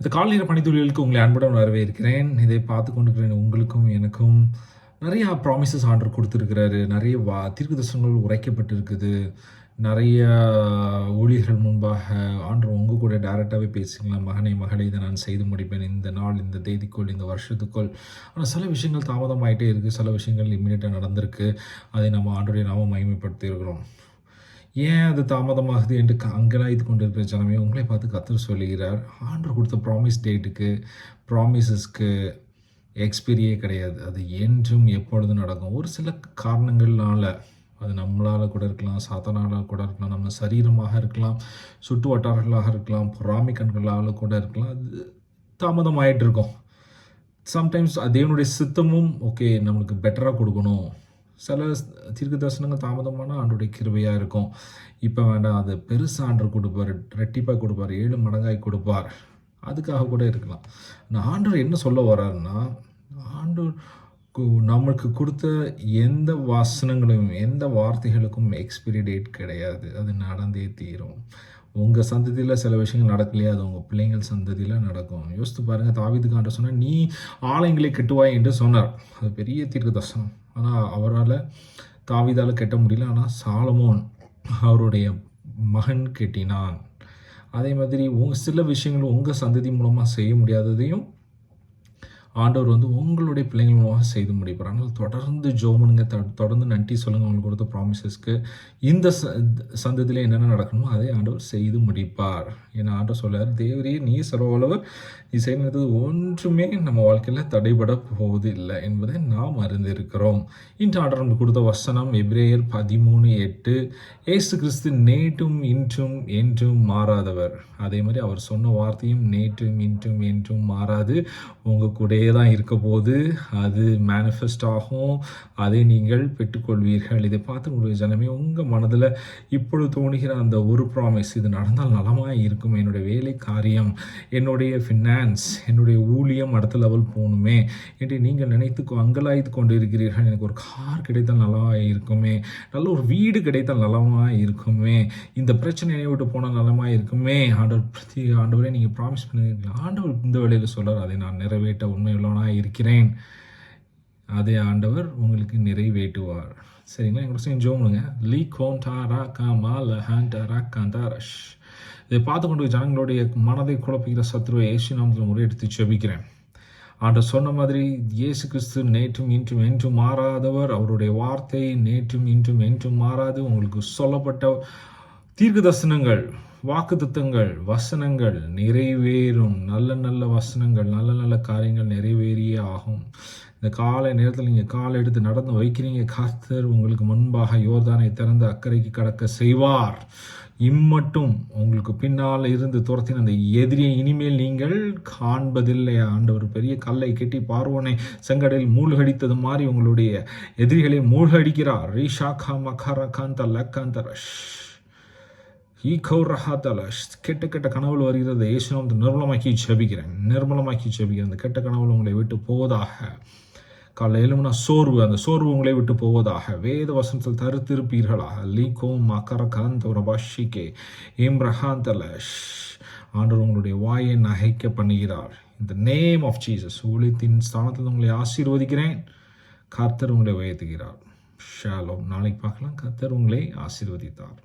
இந்த காலைநேர பணித்துளிகளுக்கு உங்களை அன்புடன் வரவேற்கிறேன். இதை பார்த்து கொண்டிருக்கிற உங்களுக்கும் எனக்கும் நிறையா ப்ராமிசஸ் ஆண்டவர் கொடுத்துருக்கிறாரு. நிறைய தீர்க்கதரிசனங்கள் உரைக்கப்பட்டிருக்குது. நிறைய ஊழியர்கள் முன்பாக ஆண்டவர் உங்கள் கூட டைரெக்டாகவே பேசுங்களா, மகனே மகளே இதை நான் செய்து முடிப்பேன் இந்த நாள், இந்த தேதிக்குள், இந்த வருஷத்துக்குள். ஆனால் சில விஷயங்கள் தாமதமாயிட்டே இருக்குது, சில விஷயங்கள் இம்மிடியட்டாக நடந்திருக்கு. அதை நம்ம ஆண்டவருடைய நாமம் மகிமைப்படுத்தி இருக்கிறோம். ஏன் அது தாமதமாகுது என்று அங்கலாய்த்து கொண்டிருக்கிற ஜனமே, உங்களை பார்த்து கர்த்தர் சொல்லுகிறார், ஆண்டவர் கொடுத்த ப்ராமிஸ் டேட்டுக்கு, ப்ராமிசஸ்க்கு எக்ஸ்பீரியே கிடையாது. அது என்றும் எப்பொழுதும் நடக்கும். ஒரு சில காரணங்கள்னால, அது நம்மளால் கூட இருக்கலாம், சாத்தானால் கூட இருக்கலாம், நம்ம சரீரமாக இருக்கலாம், சுற்று வட்டாரங்களாக இருக்கலாம், பொறாமை கண்களால் கூட இருக்கலாம். அது தாமதமாயிட்டு இருக்கும். சம்டைம்ஸ் தேவனுடைய சித்தமும் ஓகே நம்மளுக்கு பெட்டராக கொடுக்கணும். சில தீர்க்க தரிசனங்கள் தாமதமான ஆண்டோடைய கிருபையாக இருக்கும். இப்போ வேண்டாம், அது பெருசாக ஆண்டர் கொடுப்பார், ரெட்டிப்பாக கொடுப்பார், 7 மடங்காய் கொடுப்பார். அதுக்காக கூட இருக்கலாம். நான் ஆண்டவர் என்ன சொல்ல வர்றாருன்னா, ஆண்டவர் நம்மளுக்கு கொடுத்த எந்த வசனங்களையும் எந்த வார்த்தைகளுக்கும் எக்ஸ்பிரி டேட் கிடையாது. அது நடந்தே தீரும். உங்கள் சந்ததியில் சில விஷயங்கள் நடக்கலையே, அது உங்கள் பிள்ளைங்கள் சந்ததியில் நடக்கும். யோசித்து பாருங்கள், தாவீதுக்கு ஆண்டவர் சொன்னால், நீ ஆலயங்களை கெட்டுவாய் என்று சொன்னார். அது பெரிய தீர்க்க தரிசனம். ஆனால் அவரால் தாவீதால் கெட்ட முடியல. ஆனால் சாலமோன் அவருடைய மகன் கெட்டினான். அதே மாதிரி சில விஷயங்கள் உங்கள் சந்ததி மூலமாக செய்ய முடியாததையும் ஆண்டவர் உங்களுடைய பிள்ளைங்கள் மூலமாக செய்து முடிப்பார். ஆனால் தொடர்ந்து ஜோமனுங்க, தொடர்ந்து நன்றி சொல்லுங்கள் உங்களுக்கு கொடுத்த ப்ராமிசஸ்க்கு. இந்த சந்ததியில் என்னென்ன நடக்கணுமோ அதை ஆண்டவர் செய்து முடிப்பார். ஏன்னா ஆண்டவர் சொல்லார், தேவரே நீ சர்வவல்லவர், நீ செய்வது ஒன்றுமே நம்ம வாழ்க்கையில் தடைபட போவது இல்லை என்பதை நாம் அறிந்திருக்கிறோம். இன்று ஆண்டவர் நமக்கு கொடுத்த வசனம் எபிரேயர் 13:8, ஏசு கிறிஸ்து நேற்றும் இன்றும் என்றும் மாறாதவர். அதே மாதிரி அவர் சொன்ன வார்த்தையும் நேற்றும் இன்றும் என்றும் மாறாது, உங்கள் கூட தான் இருக்க போது. அது மேனிஃபெஸ்ட் ஆகும், அதை நீங்கள் பெற்றுக்கொள்வீர்கள். இதை பார்த்து உங்களுடைய ஜனமே, உங்கள் மனதில் இப்பொழுது தோணுகிற அந்த ஒரு ப்ராமிஸ், இது நடந்தால் நலமாக இருக்கும், என்னுடைய வேலை காரியம், என்னுடைய ஃபினான்ஸ், என்னுடைய ஊழியம் அடுத்த லெவல் போகணுமே என்று நீங்கள் நினைத்து அங்கலாய்த்து கொண்டு இருக்கிறீர்கள். எனக்கு ஒரு கார் கிடைத்தால் நலமாக இருக்குமே, நல்ல ஒரு வீடு கிடைத்தால் நலமாக இருக்குமே, இந்த பிரச்சனையை விட்டு போனால் நலமாக இருக்குமே. ஆண்டவரே நீங்கள் ப்ராமிஸ் பண்ணிருக்கீங்க. ஆண்டவர் இந்த வேளையில் சொல்கிறார், அதை நான் நிறைவேற்ற உண்மையுள்ளவனாக இருக்கிறேன். அதே ஆண்டவர் உங்களுக்கு நிறைவேற்றுவார். சரிங்களா? எங்களுக்கு ஜோமுங்க. இதை பார்த்து கொண்டு ஜனங்களுடைய மனதை குழப்புகிற சத்ருவை இயேசு நாமத்தில் முறையெடுத்து ஜெபிக்கிறேன். ஆண்டவர் சொன்ன மாதிரி இயேசு கிறிஸ்து நேற்றும் இன்றும் என்றும் மாறாதவர். அவருடைய வார்த்தை நேற்றும் இன்றும் என்றும் மாறாது. உங்களுக்கு சொல்லப்பட்ட தீர்க்க தரிசனங்கள், வாக்குத்தத்தங்கள், வசனங்கள் நிறைவேறும். நல்ல நல்ல வசனங்கள், நல்ல நல்ல காரியங்கள் நிறைவேறியே ஆகும். இந்த காலை நேரத்தில் நீங்கள் காலை எடுத்து நடந்து வைக்கிறீங்க, கர்த்தர் உங்களுக்கு முன்பாக யோர்தானை திறந்து அக்கறைக்கு கடக்க செய்வார். இம்மட்டும் உங்களுக்கு பின்னால் இருந்து துரத்தின அந்த எதிரியை இனிமேல் நீங்கள் காண்பதில்லை. ஆண்டவர் பெரிய கல்லை கெட்டி பார்வோனை செங்கடலில் மூழ்கடித்தது மாதிரி உங்களுடைய எதிரிகளை மூழ்கடிக்கிறார். ரீஷாக்கா மகாரா காந்த லக்காந்தரஷ் கெட்ட கெட்ட கனவுகள் வருகிறது. இயேசுநாமத்தை நிர்மலமாக்கி ஜெபிக்கிறேன். அந்த கெட்ட கனவுகள் உங்களை விட்டு போவதாக. காலை எழுமுனா சோர்வு, அந்த சோர்வு உங்களை விட்டு போவதாக. வேத வசனத்தில் தருத்திருப்பீர்களாக. லீகோம் மக்கர கலந்த பாஷிக்கே ஏம்ரஹாந்தலஷ். ஆண்டவர் உங்களுடைய வாயை நகைக்க பண்ணுகிறார். இந்த நேம் ஆஃப் ஜீசஸ் ஊழியத்தின் ஸ்தானத்தில் உங்களை ஆசீர்வதிக்கிறேன். கர்த்தர் உங்களை உயர்த்துகிறார். ஷாலோம். நாளைக்கு பார்க்கலாம். கர்த்தர் உங்களை ஆசீர்வதித்தார்.